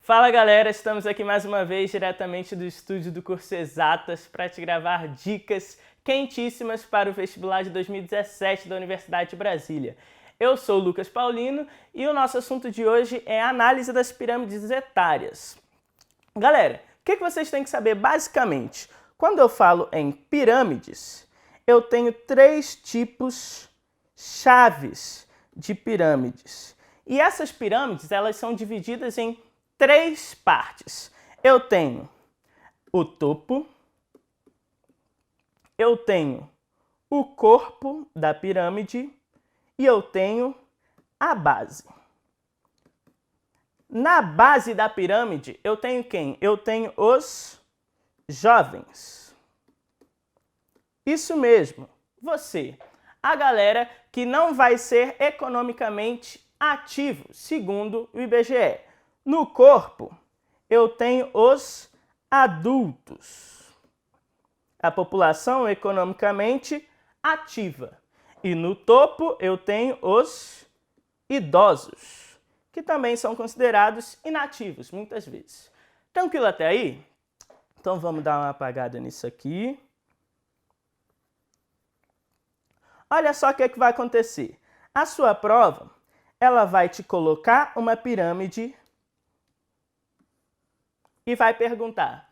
Fala galera, estamos aqui mais uma vez diretamente do estúdio do curso Exatas para te gravar dicas quentíssimas para o vestibular de 2017 da Universidade de Brasília. Eu sou o Lucas Paulino e o nosso assunto de hoje é a análise das pirâmides etárias. Galera, o que vocês têm que saber basicamente? Quando eu falo em pirâmides, eu tenho três tipos chaves de pirâmides. E essas pirâmides, elas são divididas em três partes. Eu tenho o topo, eu tenho o corpo da pirâmide e eu tenho a base. Na base da pirâmide, eu tenho quem? Eu tenho os jovens. Isso mesmo, você. A galera que não vai ser economicamente ativo, segundo o IBGE. No corpo, eu tenho os adultos, a população economicamente ativa. E no topo, eu tenho os idosos, que também são considerados inativos, muitas vezes. Tranquilo até aí? Então vamos dar uma apagada nisso aqui. Olha só o que vai acontecer. A sua prova, ela vai te colocar uma pirâmide e vai perguntar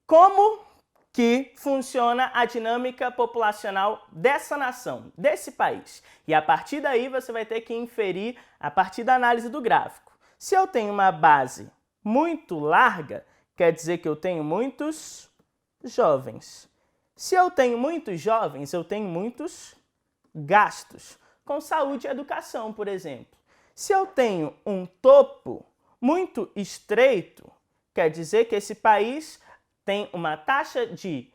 como que funciona a dinâmica populacional dessa nação, desse país. E a partir daí você vai ter que inferir a partir da análise do gráfico. Se eu tenho uma base muito larga, quer dizer que eu tenho muitos jovens. Se eu tenho muitos jovens, eu tenho muitos gastos, com saúde e educação, por exemplo. Se eu tenho um topo muito estreito, quer dizer que esse país tem uma taxa de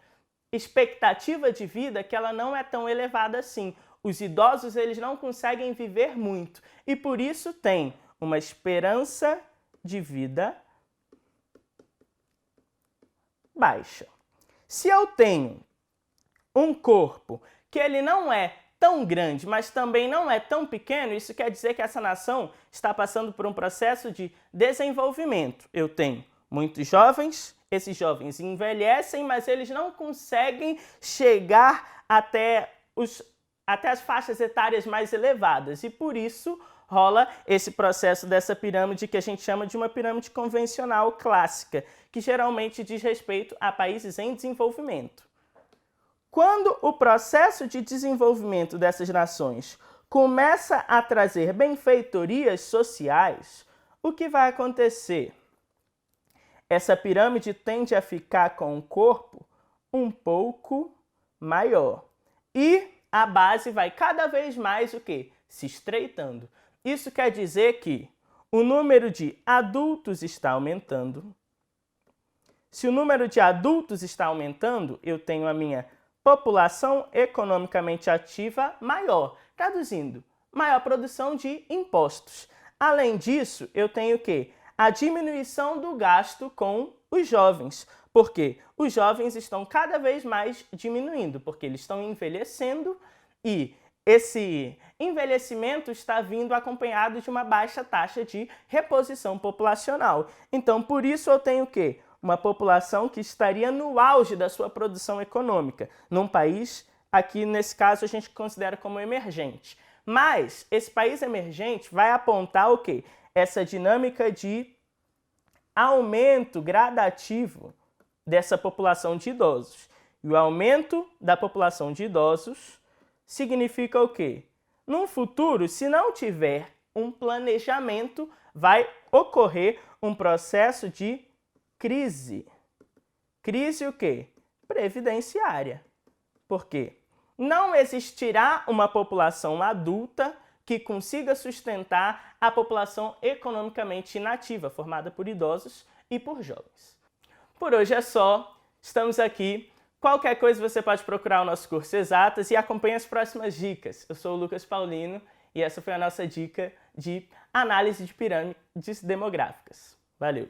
expectativa de vida que ela não é tão elevada assim. Os idosos eles não conseguem viver muito e por isso tem uma esperança de vida baixa. Se eu tenho um corpo que ele não é tão grande, mas também não é tão pequeno, isso quer dizer que essa nação está passando por um processo de desenvolvimento. Eu tenho muitos jovens, esses jovens envelhecem, mas eles não conseguem chegar até as faixas etárias mais elevadas. E por isso rola esse processo dessa pirâmide que a gente chama de uma pirâmide convencional clássica, que geralmente diz respeito a países em desenvolvimento. Quando o processo de desenvolvimento dessas nações começa a trazer benfeitorias sociais, o que vai acontecer? Essa pirâmide tende a ficar com o corpo um pouco maior. E a base vai cada vez mais o quê? Se estreitando. Isso quer dizer que o número de adultos está aumentando. Se o número de adultos está aumentando, eu tenho a minha população economicamente ativa maior. Traduzindo, maior produção de impostos. Além disso, eu tenho o quê? A diminuição do gasto com os jovens, porque os jovens estão cada vez mais diminuindo, porque eles estão envelhecendo e esse envelhecimento está vindo acompanhado de uma baixa taxa de reposição populacional. Então, por isso eu tenho o quê? Uma população que estaria no auge da sua produção econômica, num país, aqui nesse caso a gente considera como emergente. Mas esse país emergente vai apontar o quê? Essa dinâmica de aumento gradativo dessa população de idosos. E o aumento da população de idosos significa o quê? Num futuro, se não tiver um planejamento, vai ocorrer um processo de crise. Crise o quê? Previdenciária. Por quê? Não existirá uma população adulta que consiga sustentar a população economicamente inativa, formada por idosos e por jovens. Por hoje é só, estamos aqui. Qualquer coisa você pode procurar o nosso curso Exatas e acompanhe as próximas dicas. Eu sou o Lucas Paulino e essa foi a nossa dica de análise de pirâmides demográficas. Valeu!